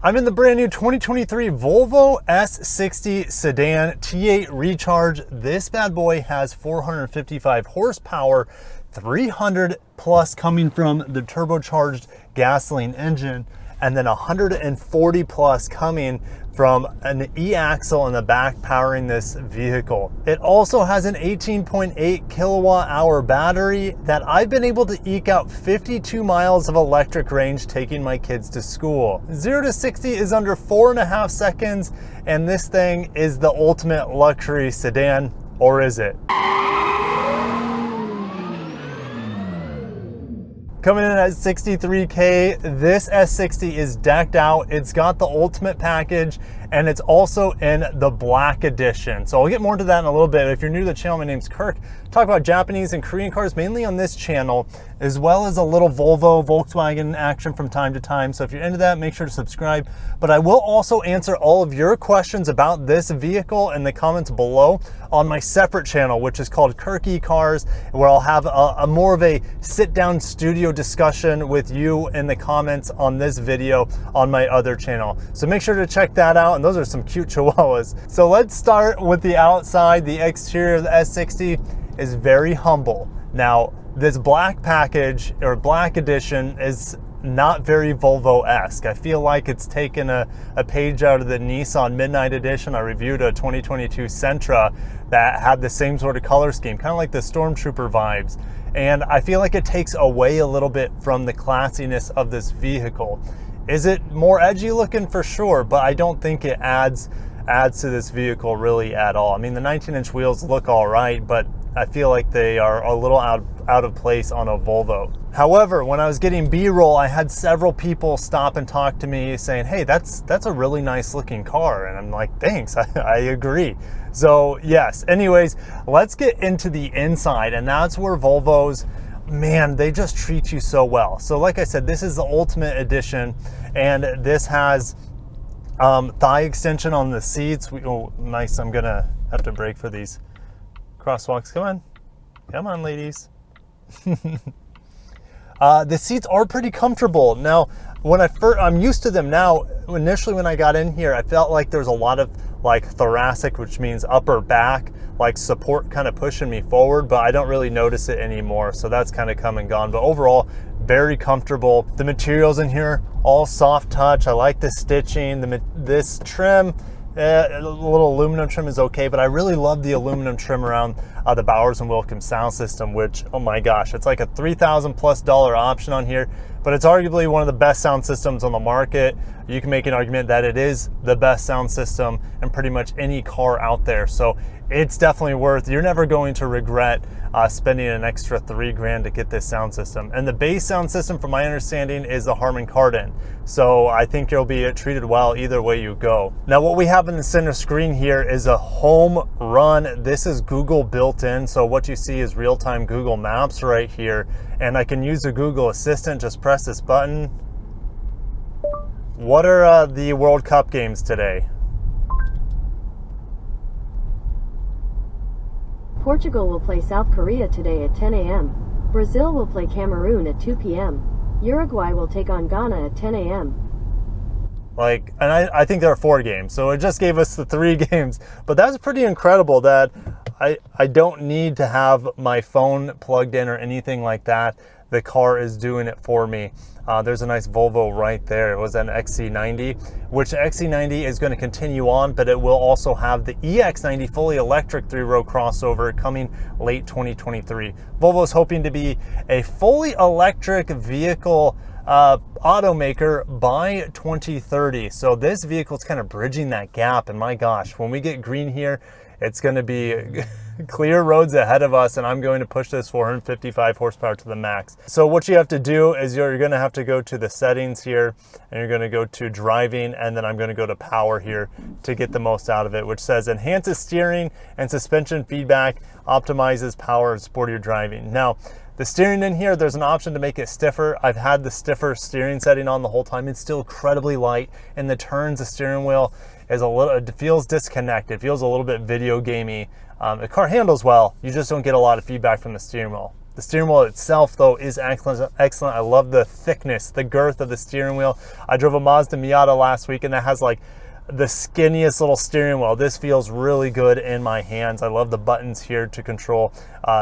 I'm in the brand new 2023 Volvo S60 Sedan T8 Recharge. This bad boy has 455 horsepower, 300 plus coming from the turbocharged gasoline engine, and then 140 plus coming from an e-axle in the back powering this vehicle. It also has an 18.8 kilowatt hour battery that I've been able to eke out 52 miles of electric range taking my kids to school. 0 to 60 is under 4.5 seconds, and this thing is the ultimate luxury sedan, or is it? Coming in at $63K, this S60 is decked out. It's got the ultimate package, and it's also in the black edition. So I'll get more into that in a little bit. If you're new to the channel, my name's Kirk. Talk about Japanese and Korean cars mainly on this channel, as well as a little Volvo, Volkswagen action from time to time. So if you're into that, make sure to subscribe. But I will also answer all of your questions about this vehicle in the comments below on my separate channel, which is called Kirky Cars, where I'll have a more of a sit-down studio discussion with you in the comments on this video on my other channel. So make sure to check that out. And those are some cute chihuahuas. So let's start with the outside. The exterior of the S60 is very humble. Now, this black package or black edition is not very Volvo-esque. I feel like it's taken a page out of the Nissan Midnight Edition. I reviewed a 2022 Sentra that had the same sort of color scheme, kind of like the Stormtrooper vibes. And I feel like it takes away a little bit from the classiness of this vehicle. Is it more edgy looking? For sure, but I don't think it adds to this vehicle really at all. I mean, the 19-inch wheels look all right, but I feel like they are a little out of place on a Volvo. However, when I was getting B-roll, I had several people stop and talk to me saying, hey, that's a really nice looking car. And I'm like, thanks, I agree. So yes, anyways, let's get into the inside, and that's where Volvos, man, they just treat you so well. So like I said, this is the ultimate edition, and this has thigh extension on the seats. Oh, nice. I'm gonna have to brake for these crosswalks. Come on, ladies. The seats are pretty comfortable. Now, when I'm used to them now. Initially, when I got in here, I felt like there's a lot of like thoracic, which means upper back, like support kind of pushing me forward, but I don't really notice it anymore. So that's kind of come and gone. But overall, very comfortable. The materials in here, all soft touch. I like the stitching. This trim, a little aluminum trim is okay, but I really love the aluminum trim around the Bowers & Wilkins sound system, which, oh my gosh, it's like a $3,000+ option on here, but it's arguably one of the best sound systems on the market. You can make an argument that it is the best sound system in pretty much any car out there. So it's definitely you're never going to regret spending an extra $3,000 to get this sound system. And the base sound system, from my understanding, is the Harman Kardon. So I think you'll be treated well either way you go. Now, what we have in the center screen here is a home run. This is Google built in. So what you see is real-time Google Maps right here. And I can use the Google Assistant. Just press this button. What are the World Cup games today? Portugal will play South Korea today at 10 a.m. Brazil will play Cameroon at 2 p.m. Uruguay will take on Ghana at 10 a.m. And I think there are 4 games, so it just gave us the 3 games. But that's pretty incredible that I don't need to have my phone plugged in or anything like that. The car is doing it for me. There's a nice Volvo right there. It was an XC90, which the XC90 is going to continue on, but it will also have the EX90 fully electric 3-row crossover coming late 2023. Volvo is hoping to be a fully electric vehicle automaker by 2030. So this vehicle is kind of bridging that gap. And my gosh, when we get green here, it's going to be clear roads ahead of us, and I'm going to push this 455 horsepower to the max. So what you have to do is you're going to have to go to the settings here, and you're going to go to driving, and then I'm going to go to power here to get the most out of it, which says enhances steering and suspension feedback, optimizes power and sportier driving. Now, the steering in here, there's an option to make it stiffer. I've had the stiffer steering setting on the whole time. It's still incredibly light. In the turns, the steering wheel is it feels disconnected. It feels a little bit video gamey. The car handles well. You just don't get a lot of feedback from the steering wheel. The steering wheel itself, though, is excellent. I love the thickness, the girth of the steering wheel. I drove a Mazda Miata last week, and that has like the skinniest little steering wheel. This feels really good in my hands. I love the buttons here to control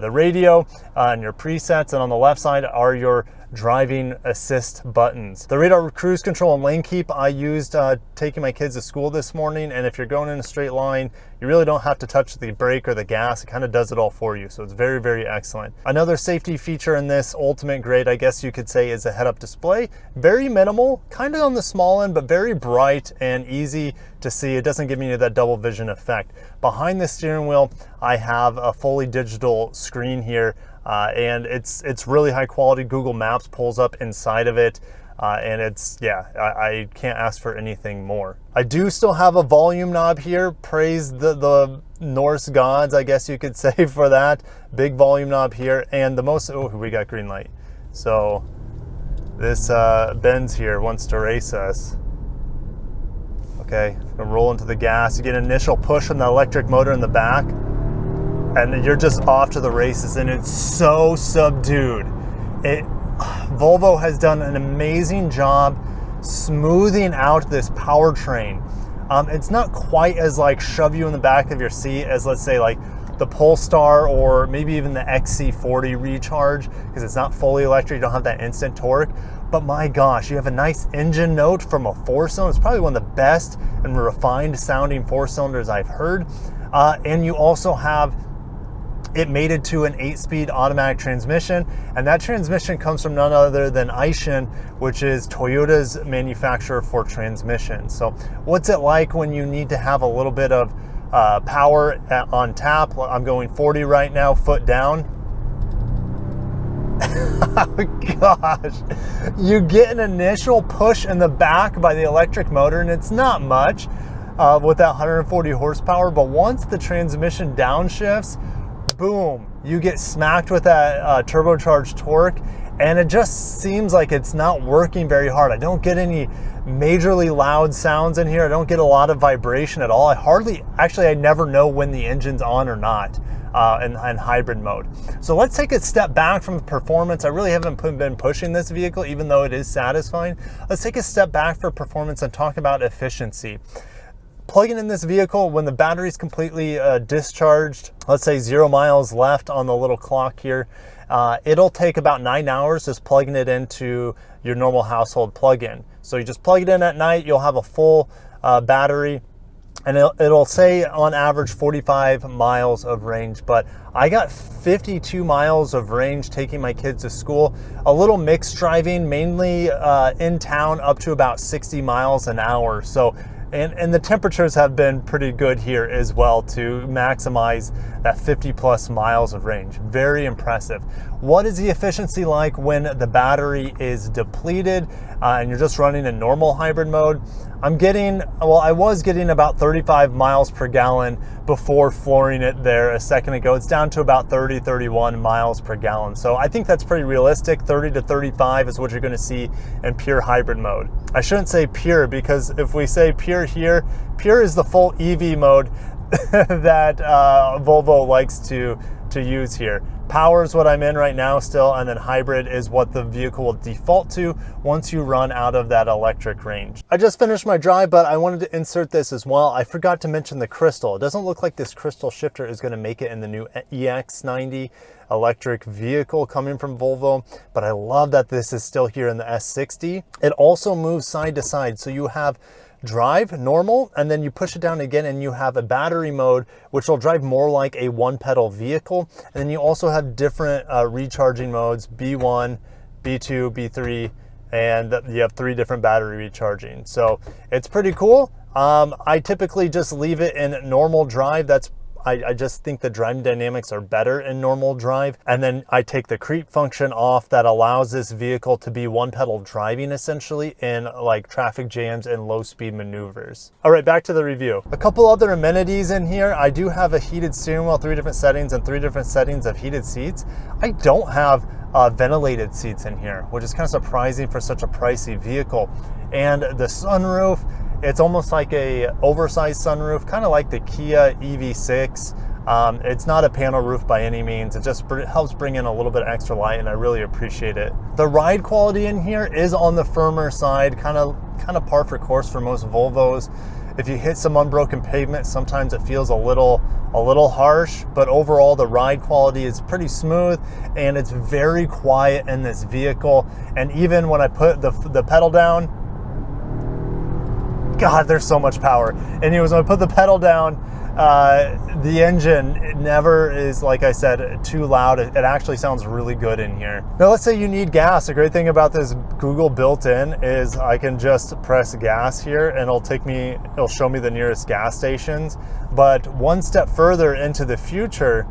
the radio and your presets, and on the left side are your driving assist buttons. The radar cruise control and lane keep I used taking my kids to school this morning, and if you're going in a straight line, you really don't have to touch the brake or the gas. It kind of does it all for you, so it's very, very excellent. Another safety feature in this ultimate grade, I guess you could say, is a head-up display. Very minimal, kind of on the small end, but very bright and easy to see. It doesn't give me that double vision effect. Behind the steering wheel, I have a fully digital screen here, and it's really high quality. Google Maps pulls up inside of it, and I can't ask for anything more. I do still have a volume knob here. Praise the Norse gods, I guess you could say, for that. Big volume knob here, and we got green light. So this Benz here wants to race us. Okay, I'm gonna roll into the gas. You get an initial push on the electric motor in the back, and you're just off to the races, and it's so subdued. Volvo has done an amazing job smoothing out this powertrain. It's not quite as like shove you in the back of your seat as, let's say, like the Polestar or maybe even the XC40 Recharge, because it's not fully electric. You don't have that instant torque. But my gosh, you have a nice engine note from a 4-cylinder. It's probably one of the best and refined sounding 4-cylinders I've heard. And you also have it mated to an 8-speed automatic transmission, and that transmission comes from none other than Aishin, which is Toyota's manufacturer for transmission. So what's it like when you need to have a little bit of power on tap? I'm going 40 right now, foot down. Oh gosh, you get an initial push in the back by the electric motor, and it's not much with that 140 horsepower, but once the transmission downshifts, boom, you get smacked with that turbocharged torque, and it just seems like it's not working very hard. I don't get any majorly loud sounds in here. I don't get a lot of vibration at all. I never know when the engine's on or not in hybrid mode. So let's take a step back from the performance. I really haven't been pushing this vehicle, even though it is satisfying. Let's take a step back for performance and talk about efficiency. Plugging in this vehicle, when the battery's completely discharged, let's say 0 miles left on the little clock here, it'll take about 9 hours just plugging it into your normal household plug-in. So you just plug it in at night, you'll have a full battery, and it'll say on average 45 miles of range, but I got 52 miles of range taking my kids to school. A little mixed driving, mainly in town, up to about 60 miles an hour. So and the temperatures have been pretty good here as well to maximize that 50 plus miles of range. Very impressive. What is the efficiency like when the battery is depleted and you're just running in normal hybrid mode? I was getting about 35 miles per gallon before flooring it there a second ago. It's down to about 30, 31 miles per gallon. So I think that's pretty realistic. 30 to 35 is what you're gonna see in pure hybrid mode. I shouldn't say pure, because if we say pure here, pure is the full EV mode that Volvo likes to use here. Power is what I'm in right now still, and then hybrid is what the vehicle will default to once you run out of that electric range. I just finished my drive, but I wanted to insert this as well. I forgot to mention the crystal. It doesn't look like this crystal shifter is going to make it in the new EX90 electric vehicle coming from Volvo, but I love that this is still here in the S60. It also moves side to side, so you have drive normal, and then you push it down again and you have a battery mode, which will drive more like a one pedal vehicle. And then you also have different recharging modes, B1, B2, B3, and you have 3 different battery recharging. So it's pretty cool. I typically just leave it in normal drive. I just think the driving dynamics are better in normal drive. And then I take the creep function off that allows this vehicle to be one pedal driving essentially in like traffic jams and low speed maneuvers. All right, back to the review. A couple other amenities in here. I do have a heated steering wheel, 3 different settings and 3 different settings of heated seats. I don't have ventilated seats in here, which is kind of surprising for such a pricey vehicle. And the sunroof, it's almost like a oversized sunroof, kind of like the Kia EV6 It's not a panel roof by any means. It just helps bring in a little bit extra light, and I really appreciate it. The ride quality in here is on the firmer side, kind of par for course for most Volvos. If you hit some unbroken pavement, sometimes it feels a little harsh, but overall the ride quality is pretty smooth, and it's very quiet in this vehicle. And even when I put the pedal down, God, there's so much power. Anyways, when I put the pedal down, the engine never is, like I said, too loud. It actually sounds really good in here. Now, let's say you need gas. The great thing about this Google built-in is I can just press gas here and it'll show me the nearest gas stations. But one step further into the future,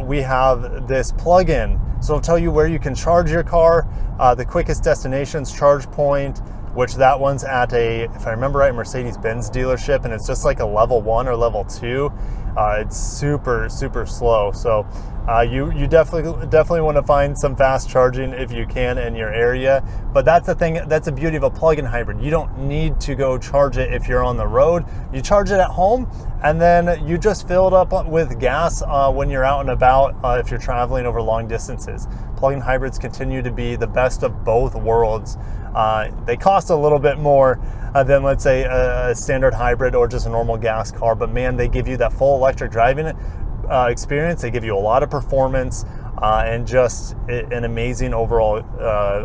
we have this plug-in. So it'll tell you where you can charge your car, the quickest destinations, charge point, which that one's at if I remember right, Mercedes-Benz dealership, and it's just like a level 1 or level 2. It's super slow. So you definitely want to find some fast charging if you can in your area. But that's the thing, that's the beauty of a plug-in hybrid. You don't need to go charge it if you're on the road. You charge it at home, and then you just fill it up with gas when you're out and about, if you're traveling over long distances. Plug-in hybrids continue to be the best of both worlds. They cost a little bit more than, let's say, a standard hybrid or just a normal gas car, but man, they give you that full electric driving experience. They give you a lot of performance and just an amazing overall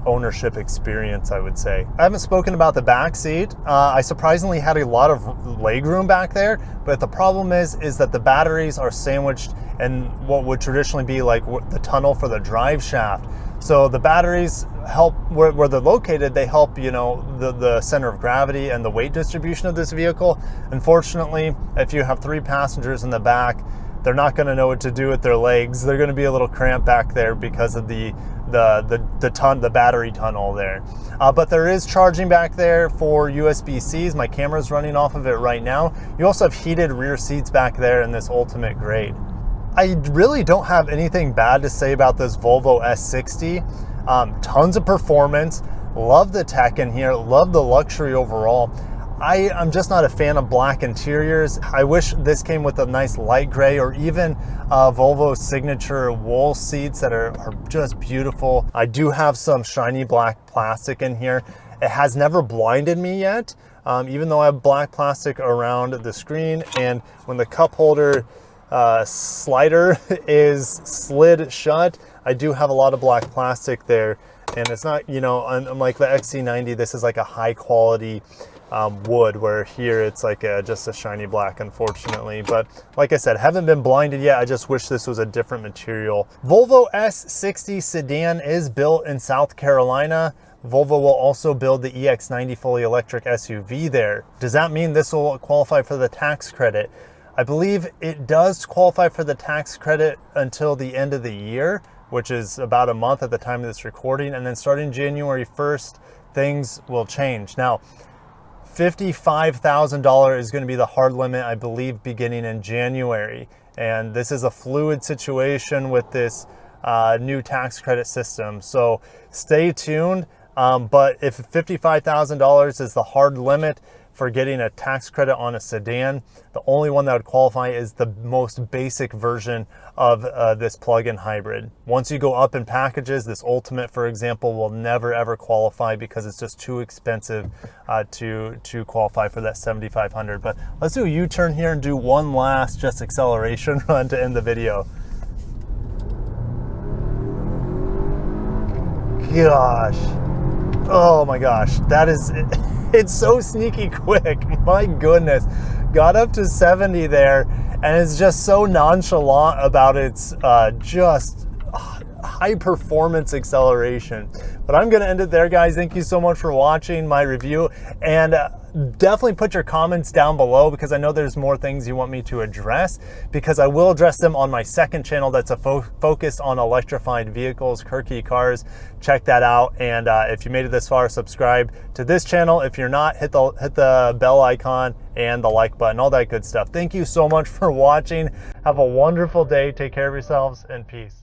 ownership experience, I would say. I haven't spoken about the back seat. I surprisingly had a lot of legroom back there, but the problem is that the batteries are sandwiched in what would traditionally be like the tunnel for the drive shaft. So the batteries help where they're located. They help, the center of gravity and the weight distribution of this vehicle. Unfortunately, if you have 3 passengers in the back, they're not going to know what to do with their legs. They're going to be a little cramped back there because of the battery tunnel there. But there is charging back there for USB-Cs. My camera's running off of it right now. You also have heated rear seats back there in this Ultimate grade. I really don't have anything bad to say about this Volvo S60. Tons of performance. Love the tech in here. Love the luxury overall. I'm just not a fan of black interiors. I wish this came with a nice light gray, or even Volvo's signature wool seats that are just beautiful. I do have some shiny black plastic in here. It has never blinded me yet, even though I have black plastic around the screen. And when the cup holder slider is slid shut, I do have a lot of black plastic there. And it's not, unlike the XC90, this is like a high quality wood, where here it's like just a shiny black, unfortunately. But like I said, haven't been blinded yet. I just wish this was a different material. Volvo S60 sedan is built in South Carolina. Volvo will also build the EX90 fully electric SUV there. Does that mean this will qualify for the tax credit? I believe it does qualify for the tax credit until the end of the year, which is about a month at the time of this recording. And then starting January 1st, things will change. Now, $55,000 is going to be the hard limit, I believe, beginning in January. And this is a fluid situation with this new tax credit system. So stay tuned. But if $55,000 is the hard limit for getting a tax credit on a sedan, the only one that would qualify is the most basic version of this plug-in hybrid. Once you go up in packages, this Ultimate, for example, will never ever qualify because it's just too expensive to qualify for that $7,500. But let's do a U-turn here and do one last just acceleration run to end the video. Gosh. Oh my gosh, that is, it's so sneaky quick. My goodness. Got up to 70 there, and it's just so nonchalant about its just high performance acceleration. But I'm gonna end it there, guys. Thank you so much for watching my review, and definitely put your comments down below, because I know there's more things you want me to address, because I will address them on my second channel that's focused on electrified vehicles, Kirky Cars. Check that out. And if you made it this far, subscribe to this channel. If you're not, hit the bell icon and the like button, all that good stuff. Thank you so much for watching. Have a wonderful day. Take care of yourselves, and peace.